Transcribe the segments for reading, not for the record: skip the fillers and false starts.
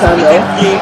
channel.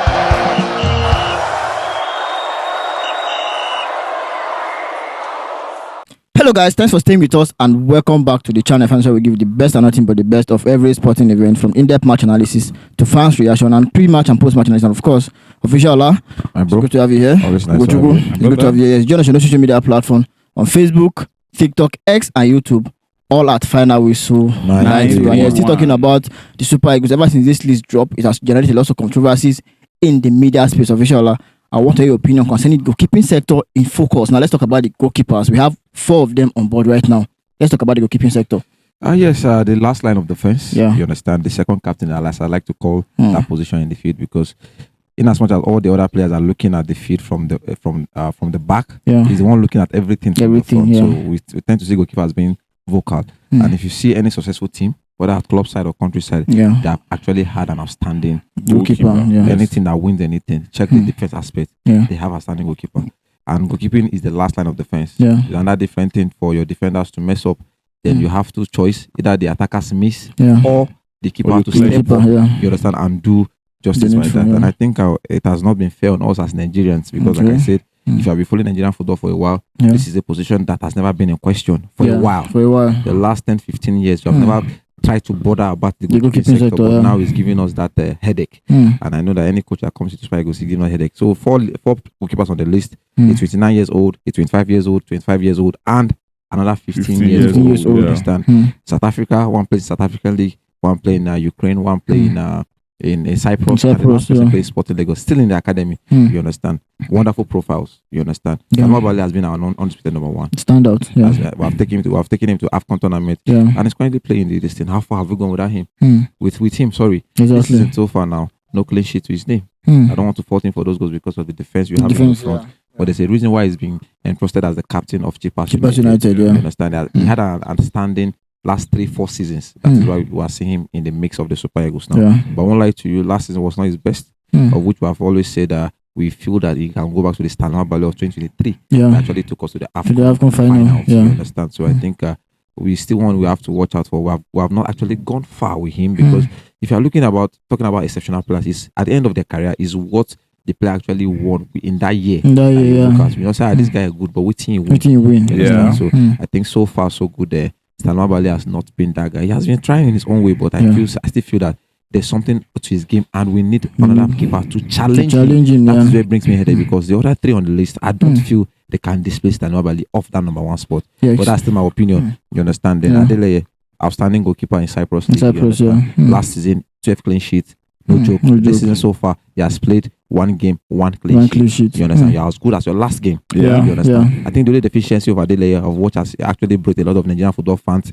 Hello guys, thanks for staying with us and welcome back to the channel where we give you the best and nothing but the best of every sporting event, from in-depth match analysis to fans reaction and pre-match and post-match analysis, and of course official bro. It's good to have you here. Always nice to have you. Good to have you here. Join us on the social media platform on Facebook, TikTok, X and YouTube, all at Final Whistle 92. And we're still talking about the Super Eagles. Ever since this list dropped, it has generated lots of controversies in the media space. Official, I want your opinion concerning the goalkeeping sector in focus. Now let's talk about the goalkeepers. We have 4 of them on board right now. Let's talk about the goalkeeping sector. Yes, the last line of defense. Yeah. You understand, the second captain, as I like to call that position in the field, because in as much as all the other players are looking at the field from the back, he's the one looking at everything from the front. Yeah. So we tend to see goalkeepers being vocal. And if you see any successful team, whether at club side or country side, they have actually had an outstanding goalkeeper. Anything that wins anything, check the defense aspect. They have a standing goalkeeper. And goalkeeping is the last line of defense. It's another different thing for your defenders to mess up. Then you have 2 choices: either the attackers miss or the keeper to step up. You understand, and do justice like that. And I think it has not been fair on us as Nigerians, because like I said, if you have been following Nigerian football for a while, this is a position that has never been in question for a while. The last 10-15 years, you have never tried to bother about the goalkeeping sector, but now it's giving us that headache. And I know that any coach that comes into Super Eagles is giving us a headache. So 4 goalkeepers on the list: a 29 years old, a 25 years old, 25 years old, and another 15 years old. You understand? South Africa, one plays South African League, one play in Ukraine, one play in Cyprus, and one person plays Sporting Lagos, still in the academy. You understand? Wonderful profiles. You understand? Nwabali has been our undisputed number 1 standout. We have taken him to AFCON tournament, and he's currently playing this thing. How far have we gone without him? With him, sorry. This season so far now, no clean sheet to his name. I don't want to fault him for those goals because of the defense we have in the front. But there's a reason why he's being entrusted as the captain of Chipas United. You understand that he had an outstanding last 3-4 seasons. That is why we are seeing him in the mix of the Super Eagles now. But I won't lie to you, last season was not his best, of which we have always said that we feel that he can go back to the Stanley of 2023. That actually took us to the AFCON final. You understand? So I think we have to watch out for. We have not actually gone far with him, because if you are talking about exceptional players, is at the end of their career is what the player actually won in that year. We don't say this guy is good, but we think he win. So I think so far so good there. Nwabali has not been that guy. He has been trying in his own way, but I still feel that there's something to his game, and we need another keeper to challenge him. That is where it brings me headache, because the other 3 on the list, I don't feel they can displace Nwabali off that number 1 spot. But that's still my opinion. You understand? Then Adele, outstanding goalkeeper in Cyprus. Last season, 12 clean sheets. No joke. This season so far, he has played 1 game, 1 clean sheet. You understand? You're as good as your last game. You understand? I think the only deficiency of Adelaide, of what has actually brought a lot of Nigerian football fans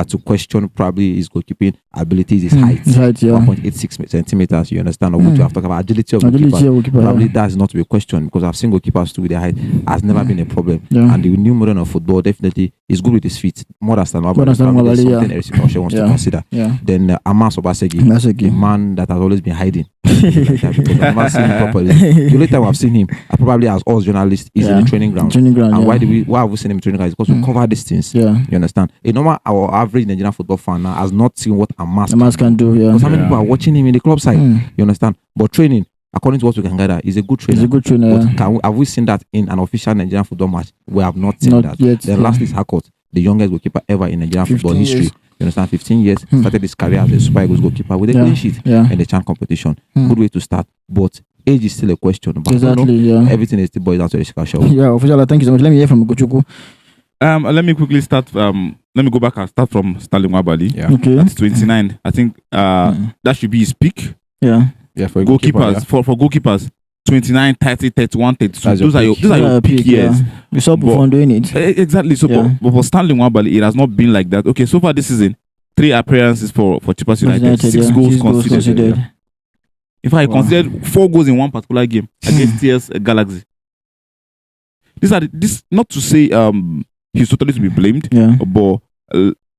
to question probably his goalkeeping abilities, his height. 1.86 centimeters. You understand? Of which you have talked about agility of goalkeeper. Probably that's not to be questioned, because I've seen goalkeepers too with their height has never been a problem. And the new modern of football definitely is good with his feet. More than Nwabali. Something Eric Oshe wants to consider. Then Amas Obaseki, the man that has always been hiding. Because I've never seen him properly. The only time I've seen him, probably as us journalists, is in the training ground. And why have we seen him in training ground? It's because we cover these things. You understand? A normal, our average Nigerian football fan now has not seen what Amas can do. Because how many people are watching him in the club side? You understand? But training, according to what we can gather, is a good trainer. But have we seen that in an official Nigerian football match? We have not seen that. Then last is Harcourt, the youngest goalkeeper ever in Nigerian football history. You understand? 15 years, started his career as a Super Eagles goalkeeper with a clean sheet in the CHAN competition. Good way to start, but age is still a question. But everything is still boiled down to the discussion. Official, thank you so much. Let me hear from Gochuku. Let me quickly start. Let me go back and start from Stanley Nwabali. That's 29. I think that should be his peak. For goalkeepers. For goalkeepers, 29, 30, 31, 32. Those are your peak years. We saw Buffon doing it. Exactly. So, but for Stanley Nwabali, it has not been like that. Okay, so far this season, 3 appearances for Chipas United, 6 goals considered. In fact, he considered 4 goals in one particular game against TS Galaxy. This not to say he's totally to be blamed, but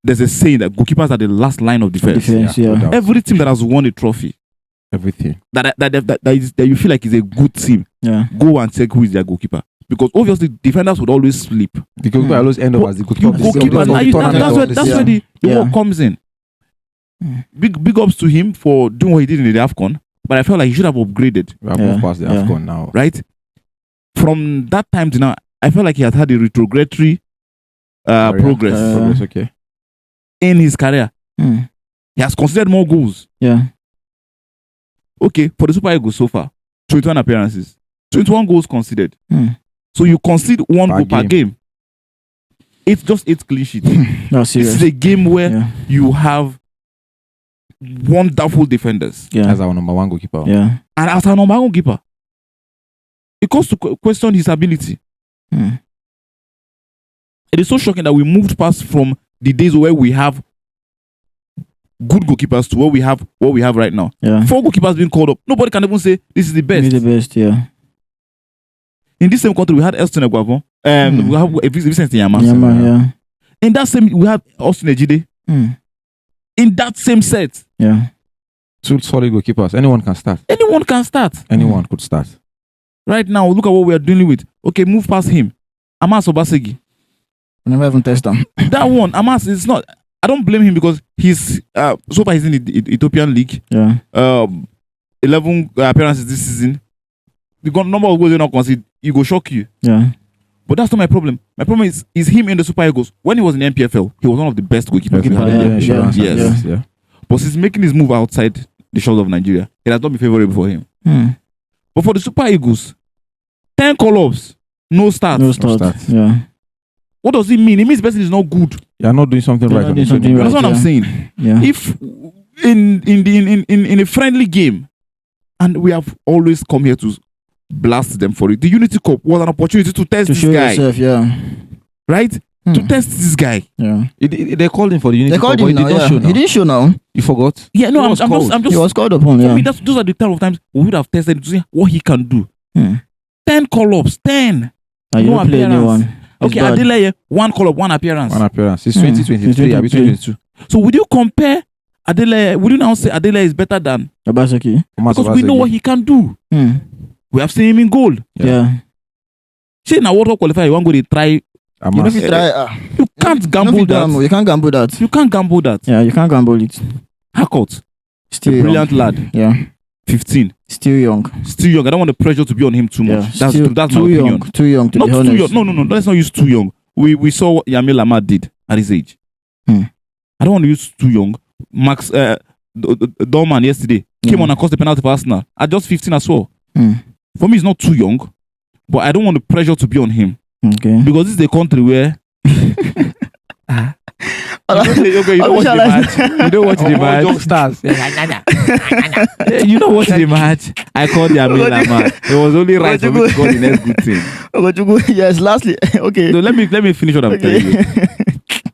there's a saying that goalkeepers are the last line of defense. Every team that has won a trophy, everything that you feel like is a good team, go and check who is their goalkeeper. Because obviously defenders would always sleep. The goalkeeper always end up as the goalkeeper. That's where the work comes in. Big ups to him for doing what he did in the AFCON. but I felt like he should have upgraded. We have moved past the AFCON now. Right? From that time to now, I felt like he has had a retrograde progress Okay. in his career. He has conceded more goals. Yeah. Okay, for the Super Eagles so far, 21 appearances, 21 goals conceded. So you concede one goal per game. It's just 8 clean sheets. This is a game where you have wonderful defenders. Yeah. As our number 1 goalkeeper. Yeah. And as our number 1 goalkeeper, it comes to question his ability. It is so shocking that we moved past from the days where we have good goalkeepers to what we have right now. Yeah. 4 goalkeepers being called up. Nobody can even say this is the best. He's the best, yeah. In this same country, we had Elston Eguavon. We have Vincent Yama. Yeah. In that same, we have Austin Ejide. In that same set. Yeah. 2 solid goalkeepers. Anyone can start. Anyone can start. Anyone could start. Right now, look at what we are dealing with. Okay, move past him. Amas Obasegi. I never even tested him. That one, Amas is not. I don't blame him because he's so far he's in the Ethiopian league. Yeah. 11 appearances this season. The number of goals you not concede, it will shock you. Yeah. But that's not my problem. My problem is him in the Super Eagles. When he was in the MPFL, he was one of the best goalkeepers. Yeah. But since making his move outside the shores of Nigeria, it has not been favorable for him. But for the Super Eagles, 10 call-ups, no start. No start. Yeah. What does it mean? It means the person is not good. You're not doing something right. That's what I'm saying. Yeah. If in a friendly game, and we have always come here to blast them for it. The Unity Cup was an opportunity to test this guy. Yourself, yeah. Right? To test this guy. Yeah. They called him for the Unity Cup. They called him now, He didn't show now. You forgot? Yeah, no, I'm just he was called upon, yeah. I mean, those are the type of times we would have tested to see what he can do. 10 call-ups, 10. No appearance. Okay, Adeleye, 1 call-up, 1 appearance. 1 appearance. It's 2023. I'll be 2022. So would you compare Adeleye? Would you now say Adeleye is better than Obaseki? Because we know what he can do. We have seen him in goal. Yeah. See, now World Cup qualifier, you want to go try. You can't gamble that. You can't gamble that. You can't gamble that. Yeah, you can't gamble it. Hackett, still a brilliant lad. Yeah. 15. Still young. Still young. I don't want the pressure to be on him too much. Yeah. That's my opinion. Too young to not be too honest. young. No. Let's not use too young. We saw what Yamil Ahmad did at his age. I don't want to use too young. Max Dorman yesterday came on and cost the penalty for Arsenal at just 15 as well. For me, he's not too young, but I don't want the pressure to be on him. Okay. Because this is a country where you don't watch the match. You don't watch the match. You don't watch the match. I called Yamil Ahmad. It was only right for me to call the next good thing. Yes, lastly. Okay. No, let me finish what I'm telling you.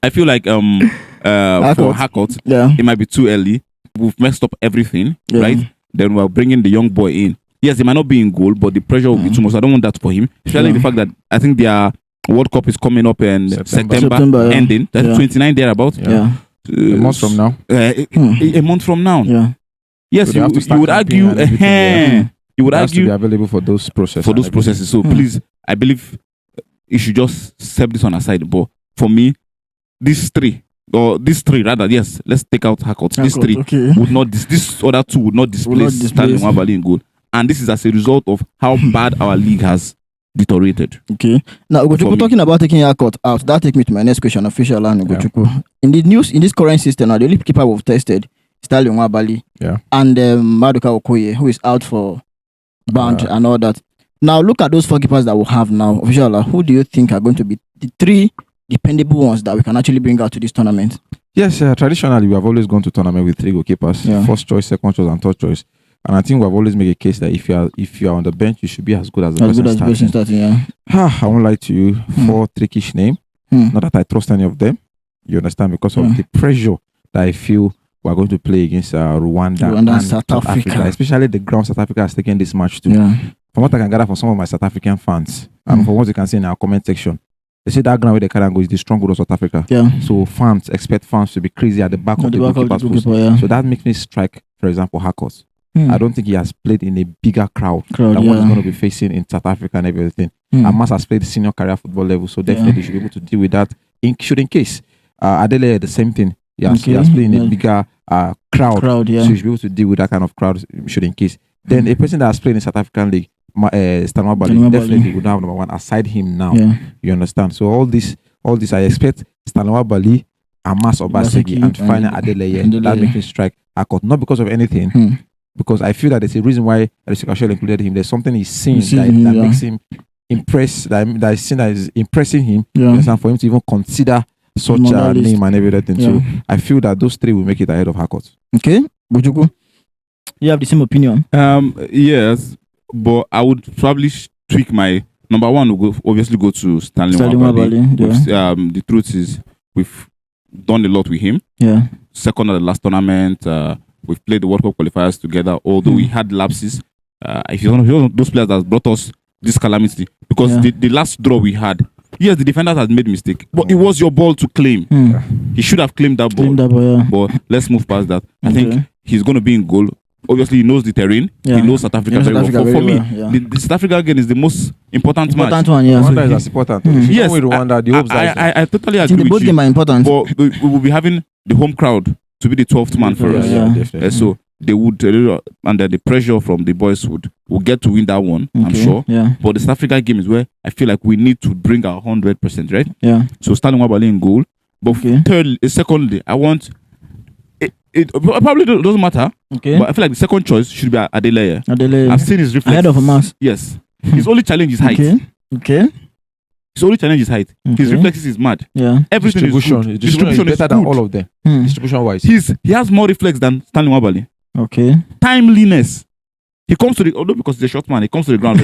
I feel like for Hackett, it might be too early. We've messed up everything, right? Then we're bringing the young boy in. Yes, he might not be in goal, but the pressure will be too much. So I don't want that for him. Especially the fact that I think their World Cup is coming up in September ending. That's 29 thereabouts. A month from now. A month from now. Yeah. Yes, so you would argue. You would argue to be available for those processes. So please, I believe you should just set this on aside. But for me, these three rather, yes, let's take out Hackett. These three would not. This other two would not displace Stanley Nwabali in goal. And this is as a result of how bad our league has deteriorated. Okay. Now, we're talking about taking Hackett out. That takes me to my next question, official and in the news, in this current system, now the only keeper we've tested, Stanley Nwabali, and Maduka Okoye, who is out for banned and all that. Now, look at those 4 keepers that we have now. Official, who do you think are going to be the 3 dependable ones that we can actually bring out to this tournament? Yes, traditionally, we have always gone to tournament with 3 goalkeepers. First choice, second choice, and third choice. And I think we've always made a case that if you are on the bench, you should be as good as the person starting. I won't lie to you. 4 trickish name. Not that I trust any of them. You understand? Because of the pressure that I feel we're going to play against Rwanda and South Africa. Especially the ground South Africa has taken this match too. From what I can gather from some of my South African fans, and from what you can see in our comment section, they say that ground where they can go is the strong goal of South Africa. So fans expect fans to be crazy at the back of the goalkeeper's post. So that makes me strike, for example, Hackett. I don't think he has played in a bigger crowd than what he's going to be facing in South Africa and everything. Amas has played senior career football level, so definitely should be able to deal with that in case. Adele, the same thing. He has played in a bigger crowd, so he should be able to deal with that kind of crowd should in case. then a person that has played in South African League, Stanley Nwabali, definitely would have number one aside him now. Yeah. You understand? So all this, I expect Stanley Nwabali, Amas Obaseki, and final Adeleye that make him strike a court. Not because of anything, because I feel that there's a reason why Chelle included him. There's something he's seen that makes him impressed, that is impressing him. Yeah. For him to even consider such a name and everything. Yeah. So I feel that those three will make it ahead of Harcourt. Okay, Bojuku, you have the same opinion? Yes, but I would probably tweak my number one. Will obviously go to Stanley Nwabali. Yeah. The truth is, we've done a lot with him. Yeah. Second at the last tournament, we've played the World Cup qualifiers together. Although we had lapses, if you're one of those players that brought us this calamity, because the last draw we had, yes, the defenders had made mistake, but it was your ball to claim. He should have claimed that ball. But let's move past that. I think he's going to be in goal. Obviously, he knows the terrain. He knows South Africa very well. For me, the South Africa game is the most important match. Rwanda is as important. Yes, with Rwanda, the hopes I totally agree with both you. Games are important. But we will be having the home crowd to be the 12th man for us. So they would, under the pressure from the boys, would get to win that one, I'm sure. Yeah. But the South Africa game is where I feel like we need to bring our 100%, right? Yeah. So Stanley Nwabali in goal. But secondly, I want... It probably doesn't matter. Okay. But I feel like the second choice should be Adeleye. I've seen his reflex. Ahead of Amas. Yes. His only challenge is height. Okay. His only challenge is height. His reflexes is mad. Yeah. Everything is good. Distribution is better than all of them. Distribution wise. He has more reflex than Stanley Nwabali. Okay. Timeliness. He comes to although because he's a short man, he comes to the ground.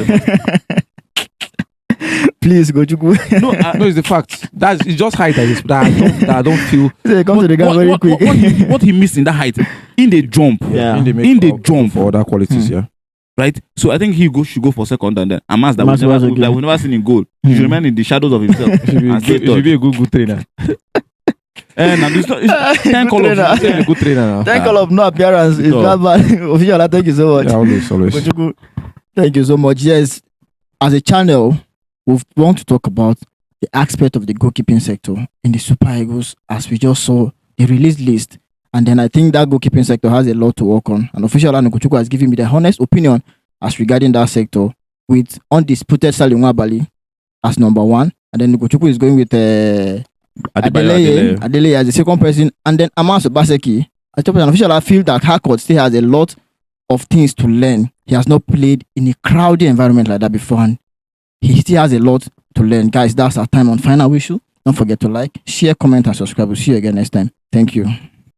Please go to go. No, it's the fact. It's just height that I don't feel. He comes to the ground very quick. What he missed in that height, in the jump, in the jump for other qualities, right. So I think he should go for second, and then Amas that we've never seen in goal. He should remain in the shadows of himself. He should be a good trainer. And it's 10 call-ups. A good trainer now. 10 call-up, no appearance. It's not bad. Official, thank you so much. Yeah, always. Thank you so much. Yes, as a channel, we want to talk about the aspect of the goalkeeping sector in the Super Eagles, as we just saw the release list. And then I think that goalkeeping sector has a lot to work on. And official Nukuchuku has given me the honest opinion as regarding that sector, with undisputed Stanley Nwabali as number one. And then Nukuchuku is going with Adeleye as the second person. And then Amas Obaseki as top. And official, I feel that Harcourt still has a lot of things to learn. He has not played in a crowded environment like that before. And he still has a lot to learn. Guys, that's our time on Final Whistle. Don't forget to like, share, comment, and subscribe. We'll see you again next time. Thank you.